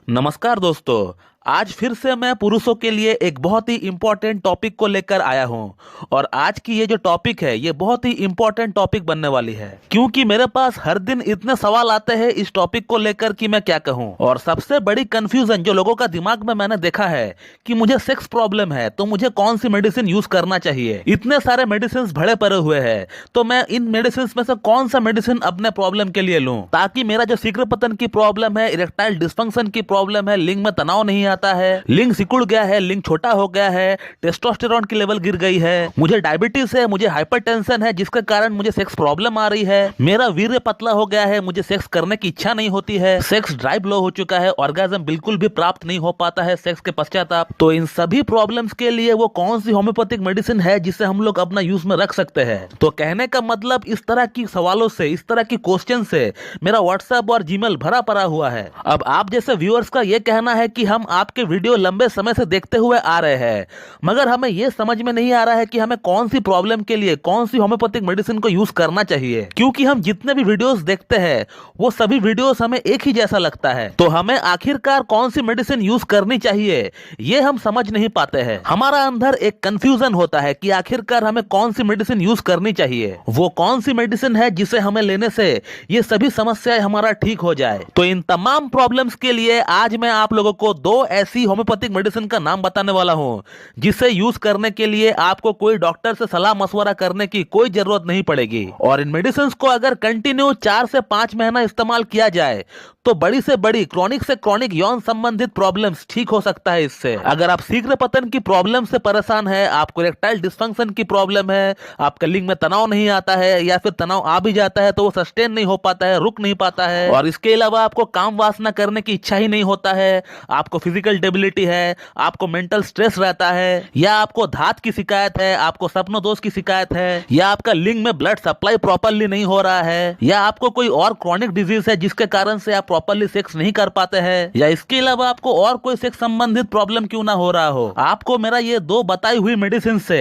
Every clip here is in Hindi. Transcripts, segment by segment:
नमस्कार दोस्तों, आज फिर से मैं पुरुषों के लिए एक बहुत ही इम्पोर्टेंट टॉपिक को लेकर आया हूं। और आज की ये जो टॉपिक है ये बहुत ही इम्पोर्टेंट टॉपिक बनने वाली है, क्योंकि मेरे पास हर दिन इतने सवाल आते हैं इस टॉपिक को लेकर कि मैं क्या कहूं। और सबसे बड़ी कंफ्यूजन जो लोगों का दिमाग में मैंने देखा है कि मुझे सेक्स प्रॉब्लम है तो मुझे कौन सी मेडिसिन यूज करना चाहिए। इतने सारे मेडिसिन भरे पड़े हुए हैं, तो मैं इन मेडिसिन में से कौन सा मेडिसिन अपने प्रॉब्लम के लिए लूं ताकि मेरा जो शीघ्र पतन की प्रॉब्लम है, इरेक्टाइल डिस्फंक्शन की प्रॉब्लम है, लिंग में तनाव नहीं आता है, लिंग सिकुड़ गया है, लिंग छोटा हो गया है, टेस्टोस्टेरोन की लेवल गिर गई है, मुझे डायबिटीज है, मुझे हाइपरटेंशन है जिसके कारण मुझे सेक्स प्रॉब्लम आ रही है, मेरा वीर्य पतला हो गया है, मुझे सेक्स करने की इच्छा नहीं होती है, सेक्स ड्राइव लो हो चुका है, ऑर्गेज्म बिल्कुल भी प्राप्त नहीं हो पाता है सेक्स के पश्चाताप। तो इन सभी प्रॉब्लम्स के लिए वो कौन सी होम्योपैथिक मेडिसिन है जिसे हम लोग अपना यूज में रख सकते हैं। तो कहने का मतलब इस तरह की सवालों से, इस तरह की क्वेश्चन से मेरा व्हाट्सएप और जीमेल भरा पड़ा हुआ है। अब आप जैसे व्यूअर्स का ये कहना है कि हम आपके वीडियो लंबे समय से देखते हुए आ रहे हैं, मगर हमें यह समझ में नहीं आ रहा है कि हमें कौन सी प्रॉब्लम के लिए कौन सी होम्योपैथिक मेडिसिन को यूज करना चाहिए, क्योंकि हम जितने भी वीडियोस देखते हैं वो सभी वीडियोस हमें एक ही जैसा लगता है। तो हमें आखिरकार कौन सी मेडिसिन यूज करनी चाहिए ये हम समझ नहीं पाते हैं। हमारा अंदर एक कंफ्यूजन होता है कि आखिरकार हमें कौन सी मेडिसिन यूज करनी चाहिए, वो कौन सी मेडिसिन है जिसे हमें लेने से ये सभी समस्याएं हमारा ठीक हो जाए। तो इन तमाम प्रॉब्लम्स के लिए आज मैं आप लोगों को दो ऐसी होम्योपैथिक मेडिसिन का नाम बताने वाला हूं जिसे यूज करने के लिए आपको कोई डॉक्टर से सलाह मशवरा करने की कोई जरूरत नहीं पड़ेगी। और इन मेडिसिन को अगर कंटिन्यू 4 से 5 महीना इस्तेमाल किया जाए तो बड़ी से बड़ी क्रॉनिक से क्रॉनिक यौन संबंधित प्रॉब्लम्स ठीक हो सकता है इससे। अगर आप शीघ्र पतन की प्रॉब्लम से परेशान है, आपको इरेक्टाइल डिस्फंक्शन की प्रॉब्लम है, आपके लिंग में तनाव नहीं आता है या फिर तनाव आ भी जाता है तो वो सस्टेन नहीं हो पाता है, रुक नहीं पाता है, और इसके अलावा आपको काम वासना करने की इच्छा ही नहीं होता है, आपको फिजिकल डेबिलिटी है, आपको मेंटल स्ट्रेस रहता है, या आपको धात की शिकायत है, आपको सपनों दोष की शिकायत है, या आपका लिंग में ब्लड सप्लाई प्रॉपरली नहीं हो रहा है, या आपको कोई और क्रॉनिक डिजीज है जिसके कारण से आप प्रॉपरली सेक्स नहीं कर पाते हैं, या इसके अलावा आपको और कोई सेक्स संबंधित प्रॉब्लम क्यों ना हो रहा हो, आपको मेरा ये दो बताई हुई मेडिसिन से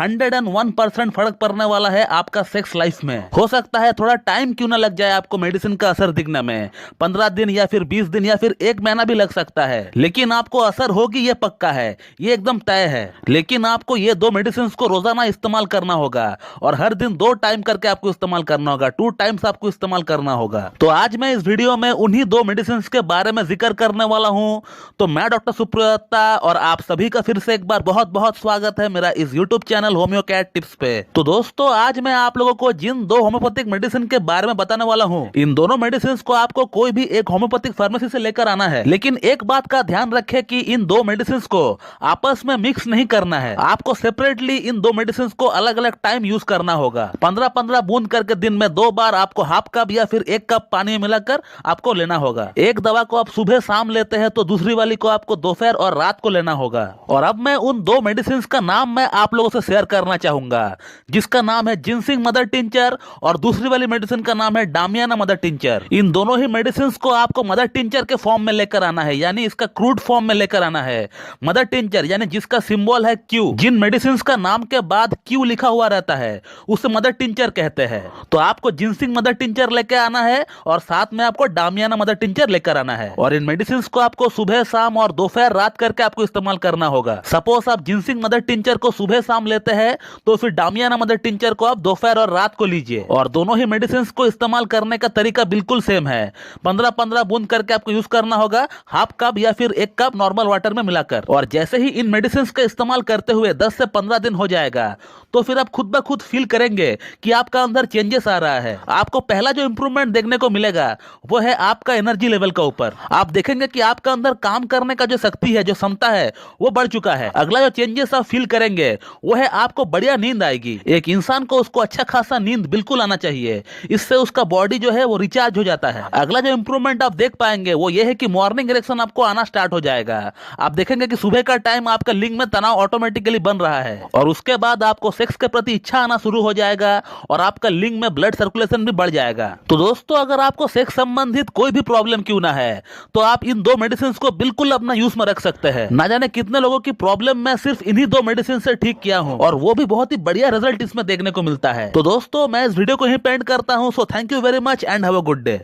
101% फर्क पड़ने वाला है आपका सेक्स लाइफ में। हो सकता है थोड़ा टाइम क्यों ना लग जाए आपको मेडिसिन का असर दिखने में, 15 दिन या फिर 20 दिन या फिर 1 महीना भी लग सकता है, लेकिन आपको असर होगी ये पक्का है, ये एकदम तय है। लेकिन आपको ये दो मेडिसिन को रोजाना इस्तेमाल करना होगा और हर दिन 2 टाइम करके आपको इस्तेमाल करना होगा, 2 टाइम्स आपको इस्तेमाल करना होगा। तो आज मैं इस वीडियो में उन्हीं 2 मेडिसिन के बारे में जिक्र करने वाला हूं। तो मैं डॉक्टर सुप्रिया दत्ता और आप सभी का फिर से एक बार बहुत बहुत स्वागत है मेरा इस यूट्यूब चैनल होम्योकैट टिप्स पे। तो दोस्तों आज मैं आप लोगों को जिन 2 होम्योपैथिक मेडिसिन के बारे में बताने वाला हूं, इन दोनों मेडिसिन को आपको कोई भी एक होम्योपैथिक फार्मेसी से लेकर आना है, लेकिन एक बात का ध्यान रखें कि इन 2 मेडिसिन को आपस में मिक्स नहीं करना है। आपको सेपरेटली इन 2 मेडिसिन को अलग अलग टाइम यूज करना होगा। 15-15 बूंद करके दिन में 2 बार आपको हाफ कप या फिर 1 कप पानी में मिलाकर आपको लेना होगा। एक दवा को आप सुबह शाम लेते हैं तो दूसरी वाली को आपको दोपहर और रात को लेना होगा। और अब मैं उन 2 मेडिसिन का नाम मैं आप लोगों से शेयर करना चाहूंगा, जिसका नाम है जिनसिंग मदर टिंचर और दूसरी वाली मेडिसिन का नाम है डामियाना मदर टिंचर। इन दोनों ही मेडिसिन को आपको मदर टिंचर के फॉर्म में लेकर आना है, यानी इसका क्रूड फॉर्म में लेकर आना है। मदर टिंचर यानी जिसका सिंबल है क्यू, जिन मेडिसिन का नाम के बाद क्यू लिखा हुआ रहता है उसे मदर टिंचर कहते हैं। तो आपको जिनसिंग मदर टिंचर लेकर आना है और साथ में आपको डामियाना मदर टिंचर लेकर आना है। और इन मेडिसिन को आपको सुबह शाम और दोपहर रात करके आपको इस्तेमाल करना होगा। सपोज आप जिनसिंग मदर टिंचर को सुबह शाम लेते हैं तो फिर डामियाना मदर टिंचर को आप दोपहर और रात को लीजिए। और दोनों ही मेडिसिन को इस्तेमाल करने का तरीका बिल्कुल सेम है। 15-15 बूंद करके आपको यूज करना होगा, हाफ कप या फिर 1 कप नॉर्मल वाटर में मिलाकर। और जैसे ही इन मेडिसिन का इस्तेमाल करते हुए 10 से 15 दिन हो जाएगा तो फिर आप खुद ब खुद फील करेंगे कि आपका अंदर चेंजेस आ रहा है। आपको पहला जो इंप्रूवमेंट देखने को मिलेगा वो है आपका एनर्जी लेवल का ऊपर। आप देखेंगे कि आपका अंदर काम करने का जो शक्ति है, जो क्षमता है वो बढ़ चुका है। अगला जो चेंजेस आप फील करेंगे वो है आपको बढ़िया नींद आएगी। एक इंसान को उसको अच्छा खासा नींद बिल्कुल आना चाहिए, इससे उसका बॉडी जो है वो रिचार्ज हो जाता है। अगला जो इंप्रूवमेंट आप देख पाएंगे वो ये है कि मॉर्निंग इरेक्शन आपको आना स्टार्ट हो जाएगा। आप देखेंगे कि सुबह का टाइम आपका लिंग में तनाव ऑटोमेटिकली बन रहा है और उसके बाद आपको सेक्स के प्रति इच्छा आना शुरू हो जाएगा और आपका लिंग में ब्लड सर्कुलेशन भी बढ़ जाएगा। तो दोस्तों अगर आपको सेक्स संबंधित कोई भी प्रॉब्लम क्यों ना है तो आप इन 2 मेडिसिन को बिल्कुल अपना यूज में रख सकते हैं। ना जाने कितने लोगों की प्रॉब्लम मैं सिर्फ इन्हीं 2 मेडिसिन से ठीक किया हूं और वो भी बहुत ही बढ़िया रिजल्ट इसमें देखने को मिलता है। तो दोस्तों मैं इस वीडियो को यहीं पेंड करता हूं। So thank you very much and have a good day.